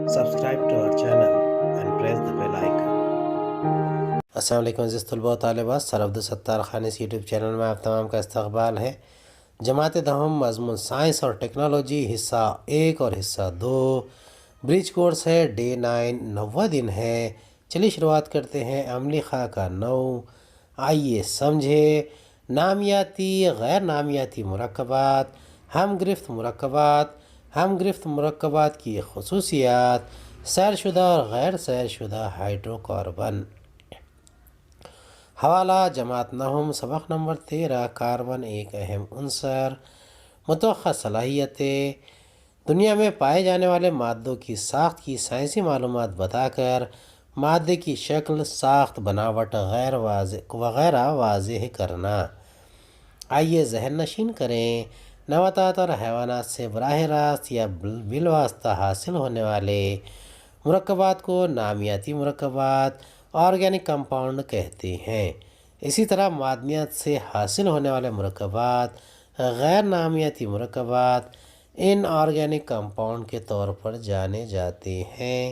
Subscribe to our channel and press the bell icon. السلام علیکم عزیز طلباء و طالبات، سر عبدالستار خان اس یوٹیوب چینل میں آپ تمام کا استقبال ہے۔ جماعت دہم مضمون سائنس اور ٹیکنالوجی حصہ 1 اور حصہ 2 برج کورس ہے، ڈے 9 90 دن ہے۔ چلیے شروعات کرتے ہیں عملی خاکہ 9۔ آئیے سمجھے نامیاتی غیر نامیاتی مرکبات، ہم گرفت مرکبات، ہم گرفت مرکبات کی خصوصیات، سیر شدہ اور غیر سیر شدہ ہائیڈرو کاربن۔ حوالہ جماعت نہم سبق نمبر 13، کاربن ایک اہم عنصر۔ متوقع صلاحیتیں، دنیا میں پائے جانے والے مادوں کی ساخت کی سائنسی معلومات بتا کر مادے کی شکل، ساخت، بناوٹ وغیرہ واضح کرنا۔ آئیے ذہن نشین کریں، نباتات اور حیوانات سے براہ راست یا بالواسطہ حاصل ہونے والے مرکبات کو نامیاتی مرکبات، آرگینک کمپاؤنڈ کہتے ہیں۔ اسی طرح معدنیات سے حاصل ہونے والے مرکبات، غیر نامیاتی مرکبات، ان آرگینک کمپاؤنڈ کے طور پر جانے جاتے ہیں۔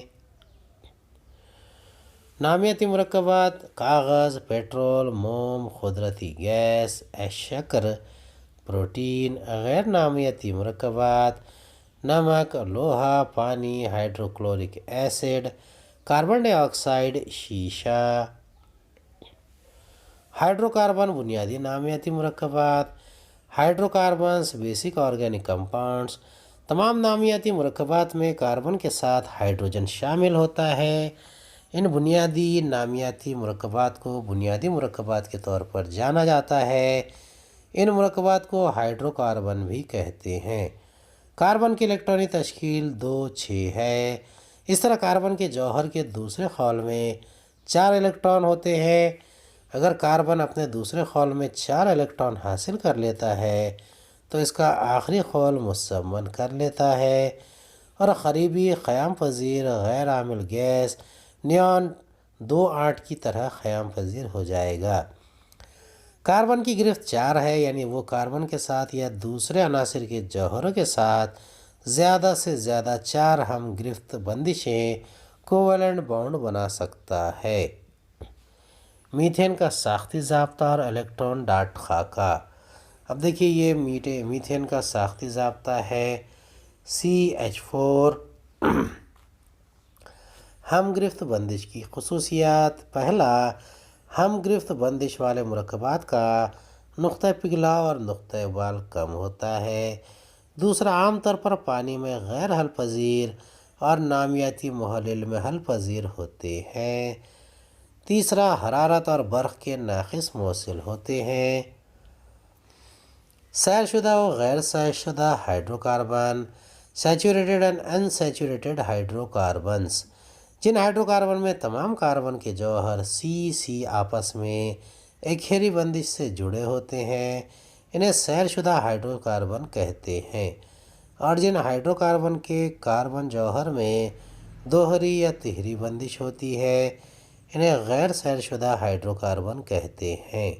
نامیاتی مرکبات: کاغذ، پیٹرول، موم، قدرتی گیس، شکر، پروٹین۔ غیر نامیاتی مرکبات: نمک، لوہا، پانی، hydrochloric acid, carbon dioxide, شیشہ۔ ہائیڈرو کاربن بنیادی نامیاتی مرکبات۔ Hydrocarbons basic organic compounds. تمام نامیاتی مرکبات میں کاربن کے ساتھ ہائیڈروجن شامل ہوتا ہے۔ ان بنیادی نامیاتی مرکبات کو بنیادی مرکبات کے طور پر جانا جاتا ہے۔ ان مرکبات کو ہائیڈرو کاربن بھی کہتے ہیں۔ کاربن کی الیکٹرانی تشکیل 2 6 ہے۔ اس طرح کاربن کے جوہر کے دوسرے خول میں 4 الیکٹران ہوتے ہیں۔ اگر کاربن اپنے دوسرے خول میں 4 الیکٹران حاصل کر لیتا ہے تو اس کا آخری خول مسمن کر لیتا ہے اور قریبی قیام پذیر غیر عامل گیس نیون 2 8 کی طرح قیام پذیر ہو جائے گا۔ کاربن کی گرفت 4 ہے، یعنی وہ کاربن کے ساتھ یا دوسرے عناصر کے جوہروں کے ساتھ زیادہ سے زیادہ 4 ہم گرفت بندشیں کوویلنٹ بانڈ بنا سکتا ہے۔ میتھین کا ساختی ضابطہ اور الیکٹران ڈاٹ خاکہ۔ اب دیکھیے یہ میتھین کا ساختی ضابطہ ہے CH4۔ ہم گرفت بندش کی خصوصیات: پہلا، ہم گرفت بندش والے مرکبات کا نقطہ پگھلاؤ اور نقطہ بال کم ہوتا ہے۔ دوسرا، عام طور پر پانی میں غیر حل پذیر اور نامیاتی محلل میں حل پذیر ہوتے ہیں۔ تیسرا، حرارت اور برق کے ناقص موصل ہوتے ہیں۔ سیر شدہ و غیر سیر شدہ hydro carbon, saturated and in saturated hydro carbons. جن ہائیڈرو کاربن میں تمام کاربن کے جوہر C آپس میں ایکہری بندش سے جڑے ہوتے ہیں انہیں سیر شدہ ہائیڈرو کاربن کہتے ہیں، اور جن ہائیڈرو کاربن کے کاربن جوہر میں دوہری یا تہری بندش ہوتی ہے انہیں غیر سیر شدہ ہائیڈرو کاربن کہتے ہیں۔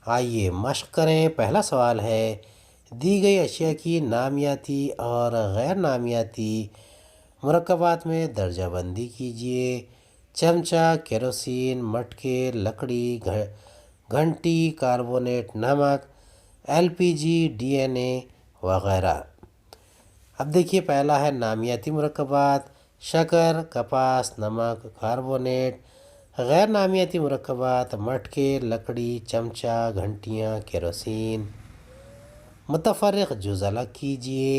آئیے مشق کریں۔ پہلا سوال ہے، دی گئی اشیاء کی نامیاتی اور غیر نامیاتی مرکبات میں درجہ بندی کیجیے۔ چمچہ، کیروسین، مٹکے، لکڑی، گھنٹی، کاربونیٹ نمک، LPG، DNA وغیرہ۔ اب دیکھیے پہلا ہے نامیاتی مرکبات: شکر، کپاس، نمک، کاربونیٹ۔ غیر نامیاتی مرکبات: مٹکے، لکڑی، چمچہ، گھنٹیاں، کیروسین۔ متفرق جز الگ کیجیے۔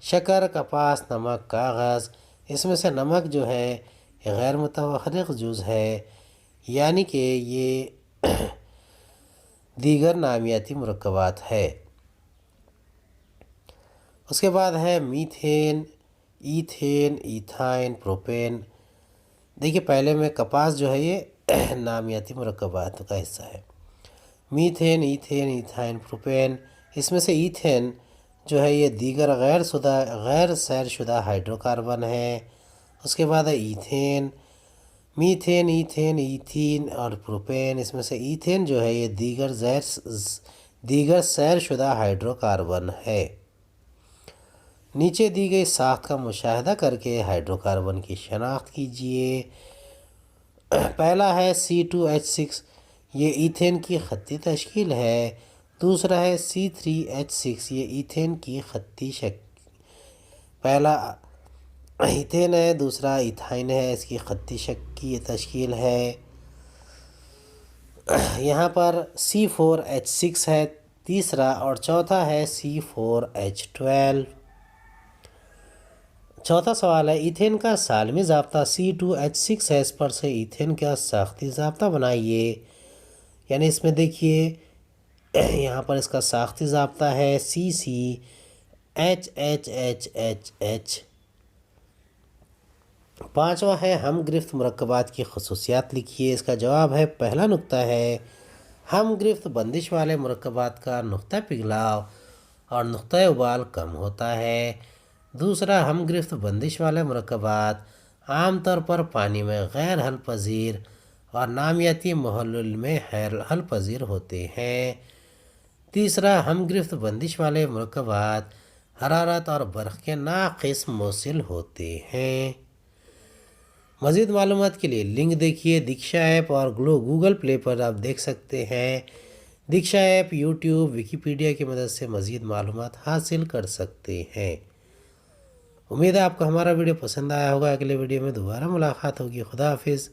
شکر، کپاس، نمک، کاغذ۔ اس میں سے نمک جو ہے یہ غیر متفرق جز ہے، یعنی کہ یہ دیگر نامیاتی مرکبات ہے۔ اس کے بعد ہے میتھین، ایتھین، ایتھائن، پروپین۔ دیکھیے پہلے میں کپاس جو ہے یہ نامیاتی مرکبات کا حصہ ہے۔ Methane, ethane, ایتھائن، پروپین۔ اس میں سے ایتھین جو ہے یہ دیگر غیر سیر شدہ ہائیڈرو کاربن ہے۔ اس کے بعد ہے ایتھین، میتھین، ایتھین، ایتھین اور پروپین۔ اس میں سے ایتھین جو ہے یہ دیگر سیر شدہ ہائیڈرو کاربن ہے۔ نیچے دی گئی ساخت کا مشاہدہ کر کے ہائیڈرو کاربن کی شناخت کیجیے۔ پہلا ہے C2H6، یہ ایتھین کی خطی تشکیل ہے۔ دوسرا ہے C3H6، یہ ایتھین کی خطی پہلا ایتھین ہے، دوسرا ایتھائن ہے، اس کی خطی کی تشکیل ہے۔ یہاں پر C4H6 ہے تیسرا، اور چوتھا ہے C4H12۔ چوتھا سوال ہے ایتھین کا سالمی ضابطہ C2H6 ہے، اس پر سے ایتھین کا ساختی ضابطہ بنائیے۔ یعنی اس میں دیکھیے یہاں پر اس کا ساختی ضابطہ ہے CC(H)H)H)H۔ پانچواں ہے ہم گرفت مرکبات کی خصوصیات لکھیے۔ اس کا جواب ہے پہلا نقطہ ہے ہم گرفت بندش والے مرکبات کا نقطہ پگھلاؤ اور نقطہ ابال کم ہوتا ہے۔ دوسرا، ہم گرفت بندش والے مرکبات عام طور پر پانی میں غیر حل پذیر اور نامیاتی محلل میں حل پذیر ہوتے ہیں۔ تیسرا، ہم گرفت بندش والے مرکبات حرارت اور برق کے ناقص موصل ہوتے ہیں۔ مزید معلومات کے لیے لنک دیکھیے۔ دیکشا ایپ اور گوگل پلے پر آپ دیکھ سکتے ہیں۔ دیکشا ایپ یوٹیوب، ویکیپیڈیا کی مدد سے مزید معلومات حاصل کر سکتے ہیں۔ امید ہے آپ کو ہمارا ویڈیو پسند آیا ہوگا۔ اگلے ویڈیو میں دوبارہ ملاقات ہوگی۔ خدا حافظ۔